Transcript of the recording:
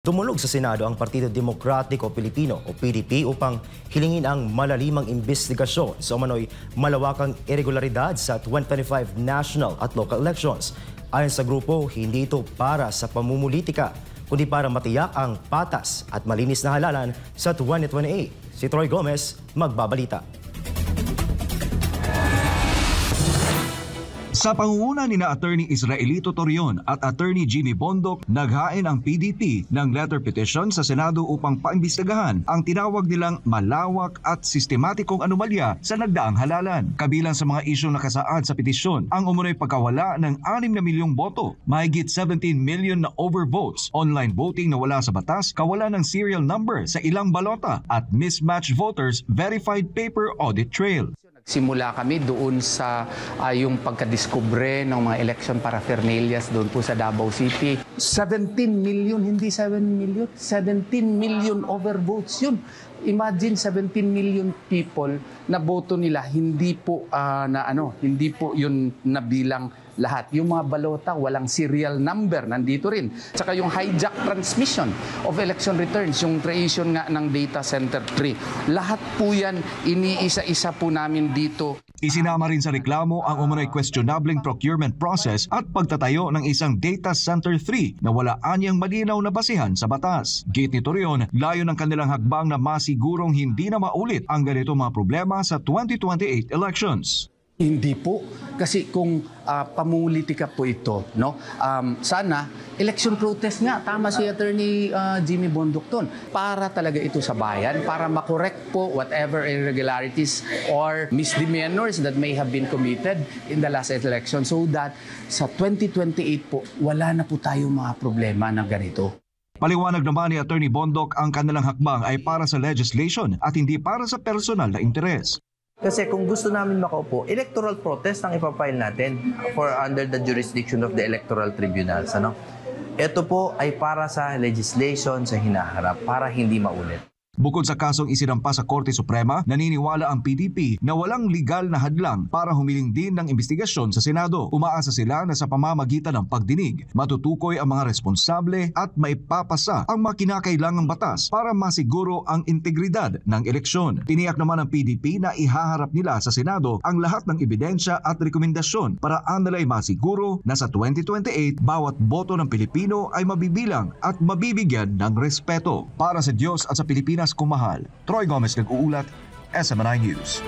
Tumulog sa Senado ang Partido Demokratiko Pilipino o PDP upang hilingin ang malalimang investigasyon sa umano'y malawakang irregularidad sa 2025 national at local elections. Ayon sa grupo, hindi ito para sa pamumulitika, kundi para matiyak ang patas at malinis na halalan sa 2028. Si Troy Gomez magbabalita. Sa pangunguna ni Attorney Israelito Torion at Attorney Jimmy Bondoc, naghain ang PDP ng letter petition sa Senado upang paimbestigahan ang tinawag nilang malawak at sistematikong anomalya sa nagdaang halalan. Kabilang sa mga isyong nakasaad sa petisyon, ang umunoy pagkawala ng 6 na milyong boto, mahigit 17 million na overvotes, online voting na wala sa batas, kawalan ng serial number sa ilang balota, at mismatched voters verified paper audit trail. Simula kami doon sa yung pagkadiskubre ng mga election paraphernalias doon po sa Davao City. 17 million, hindi 7 million. 17 million overvotes yun. Imagine 17 million people na boto nila, hindi po hindi po yun nabilang lahat. Yung mga balota, walang serial number, nandito rin. Tsaka yung hijack transmission of election returns, yung creation nga ng data center 3. Lahat po yan, iniisa-isa po namin dito. Isinama rin sa reklamo ang umunoy questionableng procurement process at pagtatayo ng isang data center 3 na wala anyang malinaw na basihan sa batas. Gate ni Torion, layo ng kanilang hagbang na masigurong hindi na maulit ang ganito mga problema sa 2028 elections. Hindi po. Kasi kung pamumulitika po ito, no? Sana, election protest nga. Tama si Attorney Jimmy Bondoc doon. Para talaga ito sa bayan, para makorek po whatever irregularities or misdemeanors that may have been committed in the last election so that sa 2028 po, wala na po tayong mga problema na ganito. Paliwanag naman ni Attorney Bondoc, ang kanilang hakbang ay para sa legislation at hindi para sa personal na interes. Kasi kung gusto namin makaupo, electoral protest ang ipapile natin for under the jurisdiction of the electoral tribunals. Ito po ay para sa legislation sa hinaharap, para hindi maulit. Bukod sa kasong isinampa sa Korte Suprema, naniniwala ang PDP na walang legal na hadlang para humiling din ng investigasyon sa Senado. Umaasa sila na sa pamamagitan ng pagdinig, matutukoy ang mga responsable at maipapasa ang mga kinakailangang batas para masiguro ang integridad ng eleksyon. Tiniyak naman ng PDP na ihaharap nila sa Senado ang lahat ng ebidensya at rekomendasyon para nila'y masiguro na sa 2028 bawat boto ng Pilipino ay mabibilang at mabibigyan ng respeto. Para sa Diyos at sa Pilipinas kumahal, Troy Gomez nag-uulat, SMNI News.